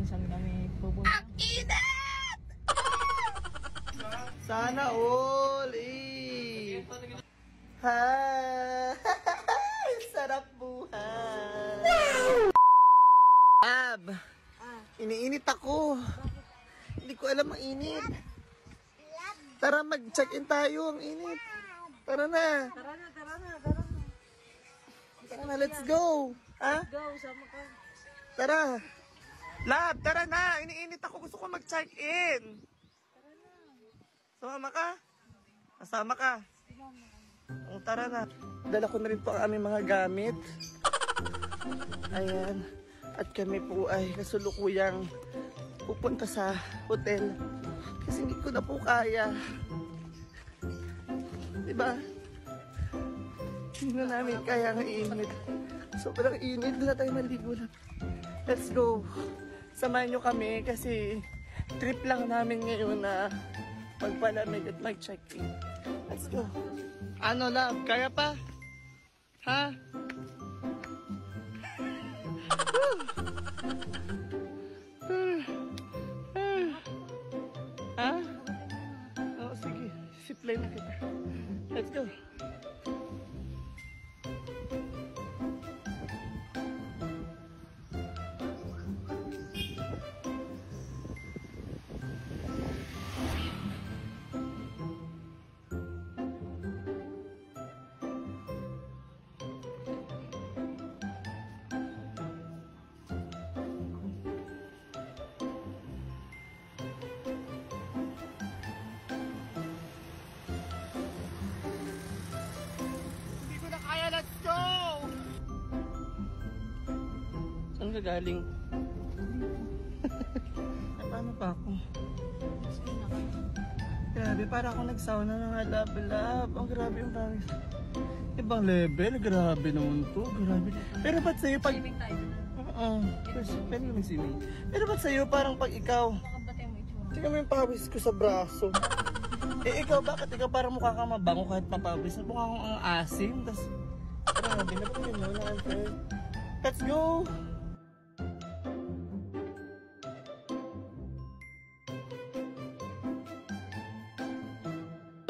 kung saan kami pupunta. Ang init! Sana all ha! Sarap buhay! Ab! Iniinit ako. Hindi ko alam ang init. Tara, mag-check-in tayo. Ang init. Tara na. Tara na. Tara na, let's go. Ha? Go, sama ka. Tara. Lab, tara na. Iniinit ako. Gusto ko mag-check-in. Tara na. Sumama ka? Kasama ka? O, tara na. Dala ko na rin po ang aming mga gamit. Ayan. At kami po ay kasulukuyang pupunta sa hotel. Kasi hindi ko na po kaya. Diba? Hindi na namin kaya ang init. Sobrang init. Doon na tayo maligo lang. Let's go. Samahan nyo kami kasi trip lang namin ngayon na magpalamig at mag-check-in. Let's go. Ano, love? Kaya pa? Ha? Ha? Oo, sige. Siplay na kita. Let's go. Saan ka galing? Ay, paano pa ako? Grabe, para ako nagsauna ng lab-lab. Ang grabe yung pangis. Ibang level, grabe naman to. Grabe. Pero ba't sa'yo pag... Swimming tayo. Oo. Pwede naman swimming. Pero ba't sa'yo parang pag ikaw... Makabatay mo itsura. Tingnan mo yung pawis ko sa braso. Eh ikaw, bakit ikaw parang mukha kang mabango kahit mapawis? Mukha kang ang asim. Tapos... Grabe, napagin mo na. Let's go!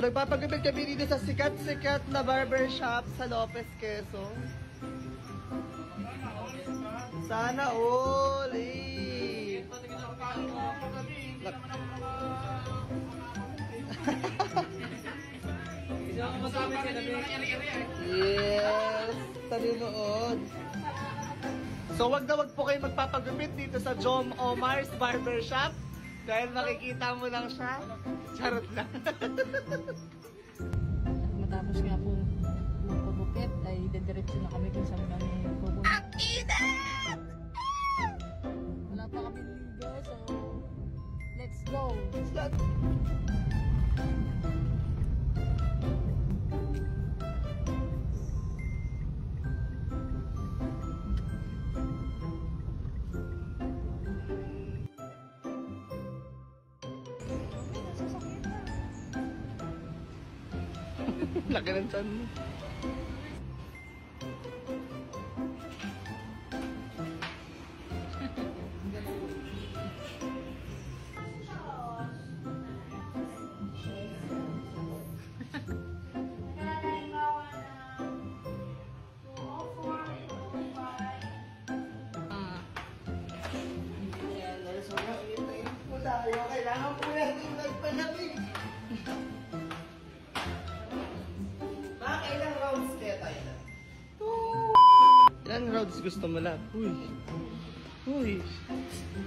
Nagpapagabit kami dito sa sikat-sikat na barbershop sa Lopez, Quezon. Sana all Yes! Talinood. So wag na wag po kayo magpapagupit dito sa Jom Omar's Barbershop dahil makikita mo lang siya. Charot lang. Matapos nga po magpagupit ay dediretso na kami kung saan kami pupunta. Ang init! Wala pa kami ligo, so let's go. Laki ng tiyan mo. Kailangan po natin magpalamig. Ilang rounds kaya tayo na? Ilang rounds gusto mo lang? Uy.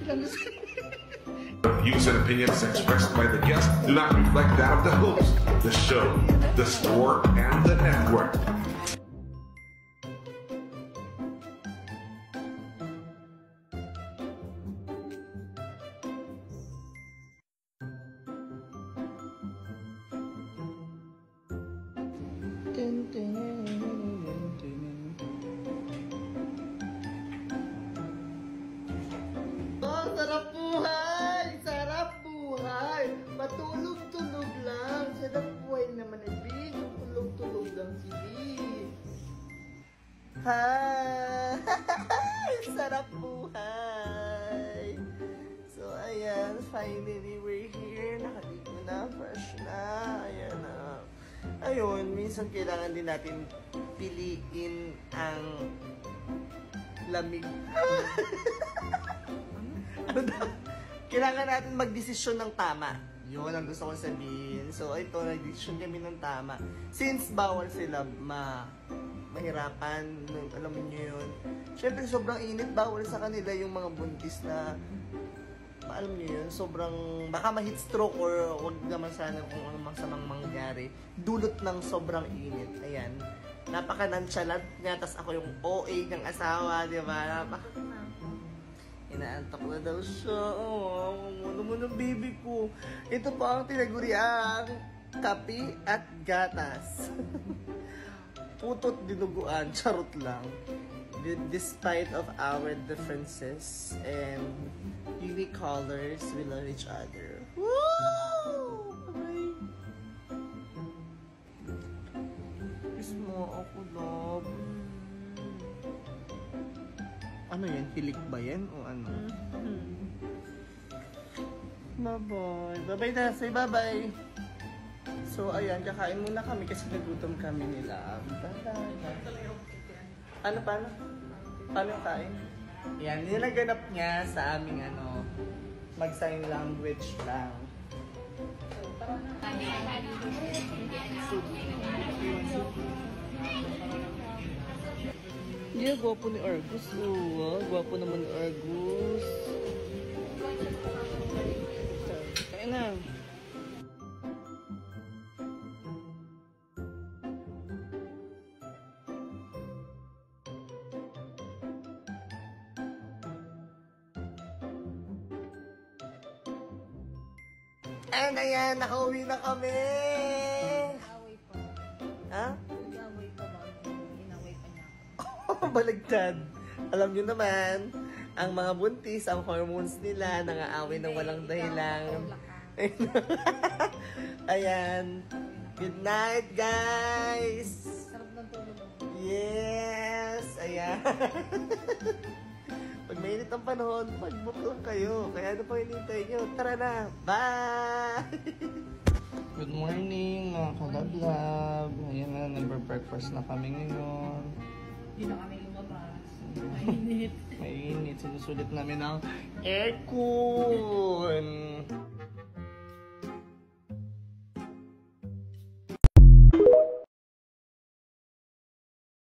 Ilang gusto The views and opinions expressed by the guest do not reflect that of the host, the show, the sport, and the network. Oh, sarap buhay! Sarap buhay! Patulog-tulog lang. Sarap buhay naman ay B. Tulog-tulog lang si B. Ha! Sarap buhay! finally, we're here. Nakaligo na, fresh na. Ayan na. Ayun, minsan kailangan din natin piliin ang lamig. Ano daw? Kailangan natin magdesisyon ng tama. Yun ang gusto kong sabihin. So, ito, nag-desisyon kami ng tama. Since bawal sila mahirapan, alam niyo yun. Siyempre, sobrang init. Bawal sa kanila yung mga buntis na, alam niyo yun, sobrang, baka ma-heat stroke or wag naman sana kung ano masamang mangyari. Dulot ng sobrang init. Ayan. Napaka-nonchalant nga. Tas ako yung OA ng asawa, di ba? Inaantok na daw siya. Oh, ano mo ng baby ko. Ito pa ang tinaguriang kape at gatas. Putot dinuguan, charot lang. Despite of our differences and unique colors, we love each other. Woo! Bye! Kiss mo ako, love. Ano yan? Hilik ba yan? O ano? Bye-bye. Bye-bye na. Say bye-bye. So, ayan. Kakain muna kami kasi nagutom kami nila. Bye-bye. Ano, paano? Paano yung kain? Ayan. Nilaganap niya sa aming mag-sign language lang. Yeah, gwapo ni Argus. Oh, gwapo naman ni Argus. Kaya na. And ayan, nakauwi na kami. Away pa. Ha? Away pa ba? Inaway pa niya. Baligtad. Alam nyo naman, ang mga buntis, ang hormones nila, nangaaway ng walang dahilan. Ayan. Good night, guys! Sarap ng tulog mo. Yes! Ayan. Pag mainit ang panahon, mag-book lang kayo. Kaya ano pang hinihintay nyo? Tara na! Bye! Good morning, mga kalablab. Ayan na, nagbe-breakfast na kami ngayon. Hindi na kami lumabas. Mainit. Mainit. Sinusulit namin ang aircon.